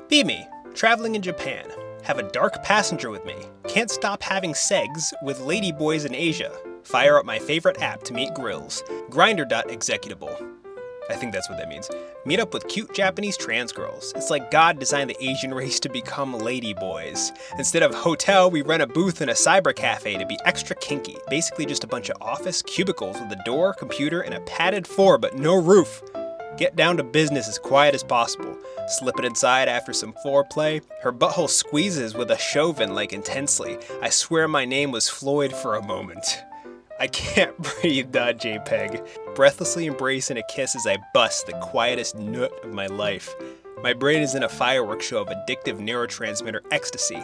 Be me, traveling in Japan. Have a dark passenger with me. Can't stop having segs with ladyboys in Asia. Fire up my favorite app to meet grills. Grindr.executable. I think that's what that means. Meet up with cute Japanese trans girls. It's like God designed the Asian race to become ladyboys. Instead of hotel, we rent a booth in a cyber cafe to be extra kinky. Basically just a bunch of office cubicles with a door, computer, and a padded floor but no roof. Get down to business as quiet as possible. Slip it inside after some foreplay. Her butthole squeezes with a Chauvin like intensely. I swear my name was Floyd for a moment. I can't breathe, .jpg. Breathlessly embracing a kiss as I bust the quietest nut of my life. My brain is in a fireworks show of addictive neurotransmitter ecstasy.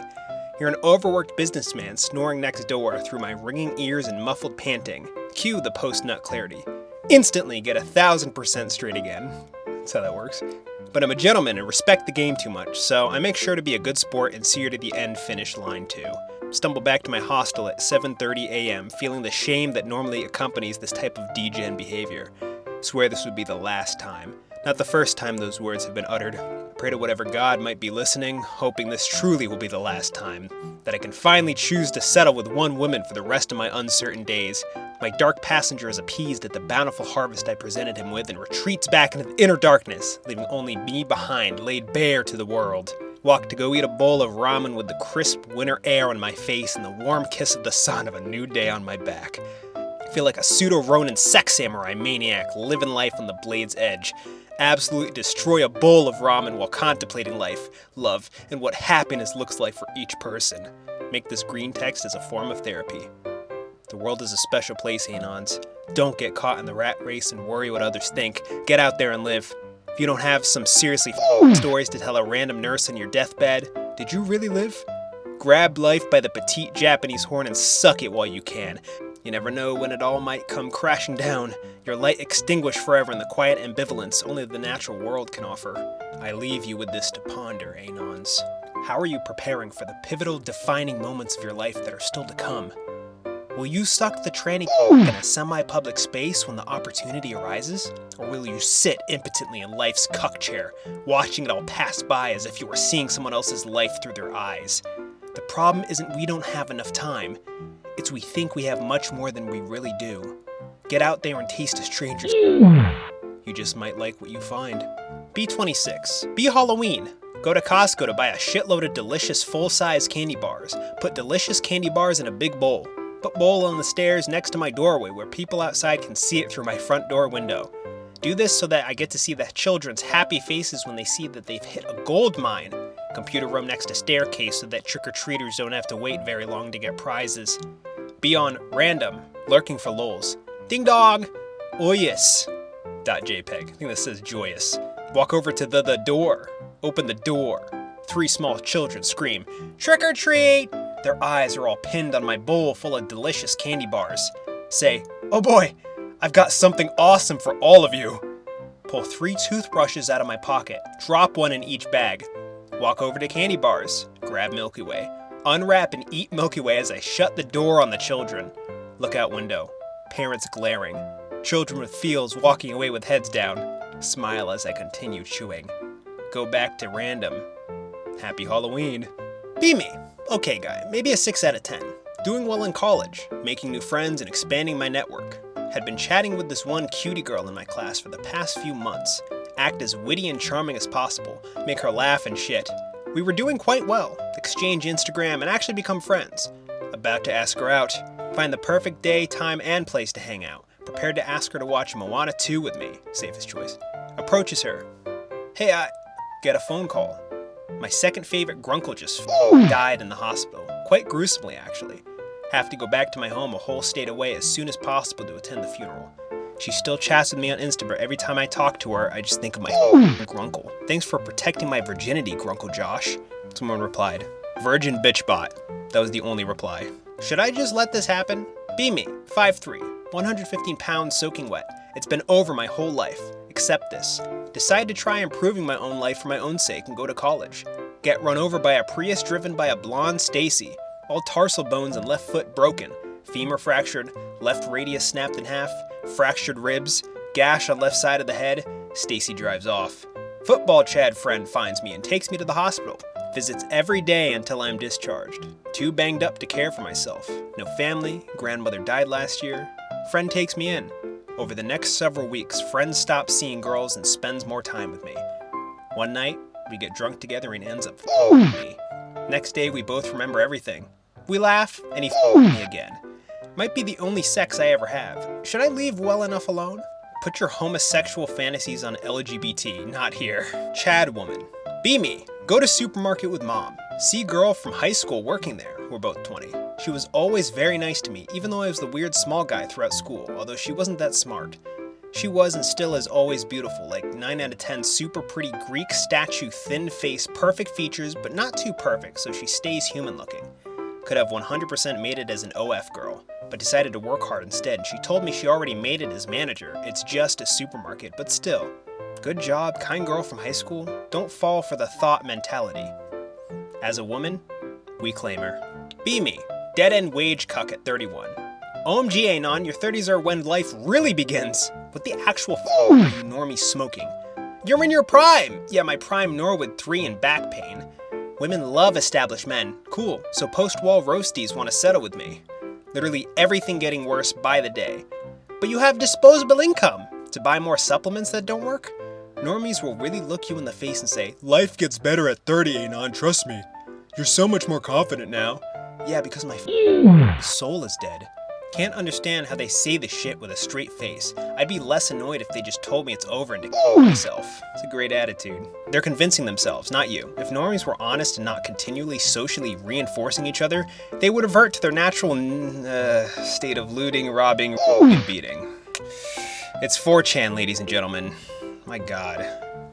You're an overworked businessman snoring next door through my ringing ears and muffled panting. Cue the post-nut clarity. Instantly get 1,000% straight again. That's how that works. But I'm a gentleman and respect the game too much, so I make sure to be a good sport and see her to the end finish line too. Stumble back to my hostel at 7:30 a.m., feeling the shame that normally accompanies this type of degen behavior. Swear this would be the last time. Not the first time those words have been uttered. Pray to whatever God might be listening, hoping this truly will be the last time. That I can finally choose to settle with one woman for the rest of my uncertain days. My dark passenger is appeased at the bountiful harvest I presented him with and retreats back into the inner darkness, leaving only me behind, laid bare to the world. Walk to go eat a bowl of ramen with the crisp winter air on my face and the warm kiss of the sun of a new day on my back. I feel like a pseudo-Ronin sex samurai maniac living life on the blade's edge. Absolutely destroy a bowl of ramen while contemplating life, love, and what happiness looks like for each person. Make this green text as a form of therapy. The world is a special place, Anons. Don't get caught in the rat race and worry what others think. Get out there and live. If you don't have some seriously stories to tell a random nurse on your deathbed, did you really live? Grab life by the petite Japanese horn and suck it while you can. You never know when it all might come crashing down, your light extinguished forever in the quiet ambivalence only the natural world can offer. I leave you with this to ponder, Anons. How are you preparing for the pivotal, defining moments of your life that are still to come? Will you suck the tranny in a semi-public space when the opportunity arises? Or will you sit impotently in life's cuck chair, watching it all pass by as if you were seeing someone else's life through their eyes? The problem isn't we don't have enough time. It's we think we have much more than we really do. Get out there and taste a stranger's. You just might like what you find. B26. Be Halloween. Go to Costco to buy a shitload of delicious full-size candy bars. Put delicious candy bars in a big bowl. Put bowl on the stairs next to my doorway where people outside can see it through my front door window. Do this so that I get to see the children's happy faces when they see that they've hit a gold mine. Computer room next to staircase so that trick-or-treaters don't have to wait very long to get prizes. Be on random, lurking for lols. Ding dong! Oh yes! .jpg. I think this says joyous. Walk over to the door. Open the door. 3 small children scream, "Trick or treat!" Their eyes are all pinned on my bowl full of delicious candy bars. Say, "Oh boy, I've got something awesome for all of you." Pull 3 toothbrushes out of my pocket, drop one in each bag. Walk over to candy bars, grab Milky Way. Unwrap and eat Milky Way as I shut the door on the children. Look out window. Parents glaring. Children with feels walking away with heads down. Smile as I continue chewing. Go back to random. Happy Halloween. Be me. Okay guy, maybe a 6 out of 10. Doing well in college, making new friends and expanding my network. Had been chatting with this one cutie girl in my class for the past few months. Act as witty and charming as possible, make her laugh and shit. We were doing quite well, exchange Instagram and actually become friends. About to ask her out, find the perfect day, time, and place to hang out. Prepared to ask her to watch Moana 2 with me, safest choice. Approaches her. Hey, get a phone call. My second favorite grunkle just died in the hospital, quite gruesomely actually. Have to go back to my home a whole state away as soon as possible to attend the funeral. She still chats with me on Insta, but every time I talk to her, I just think of my grunkle. Thanks for protecting my virginity, Grunkle Josh. Someone replied, Virgin bitch bot. That was the only reply. Should I just let this happen? Be me, 5'3", 115 pounds soaking wet. It's been over my whole life. Accept this. Decide to try improving my own life for my own sake and go to college. Get run over by a Prius driven by a blonde Stacy. All tarsal bones and left foot broken. Femur fractured, left radius snapped in half, fractured ribs, gash on left side of the head. Stacy drives off. Football Chad friend finds me and takes me to the hospital. Visits every day until I'm discharged. Too banged up to care for myself. No family, grandmother died last year. Friend takes me in. Over the next several weeks, friend stops seeing girls and spends more time with me. One night, we get drunk together and he ends up f***ing me. Next day, we both remember everything. We laugh, and he f***ed me again. Might be the only sex I ever have. Should I leave well enough alone? Put your homosexual fantasies on LGBT, not here. Chad woman. Be me. Go to supermarket with mom. See girl from high school working there. We're both 20. She was always very nice to me, even though I was the weird small guy throughout school, although she wasn't that smart. She was and still is always beautiful, like 9 out of 10 super pretty Greek statue, thin face, perfect features, but not too perfect, so she stays human looking. Could have 100% made it as an OF girl, but decided to work hard instead, and she told me she already made it as manager. It's just a supermarket, but still. Good job, kind girl from high school. Don't fall for the thought mentality. As a woman, we claim her. Be me. Dead-end wage cuck at 31. OMG, Anon, your 30s are when life really begins. What the actual f*** are you normies smoking? You're in your prime! Yeah, my prime Norwood 3 and back pain. Women love established men. Cool, so post-wall roasties want to settle with me. Literally everything getting worse by the day. But you have disposable income. To buy more supplements that don't work? Normies will really look you in the face and say, life gets better at 30, Anon, trust me. You're so much more confident now. Yeah, because my soul is dead. Can't understand how they say this shit with a straight face. I'd be less annoyed if they just told me it's over and to kill myself. It's a great attitude. They're convincing themselves, not you. If normies were honest and not continually socially reinforcing each other, they would revert to their natural state of looting, robbing, and beating. It's 4chan, ladies and gentlemen. My God.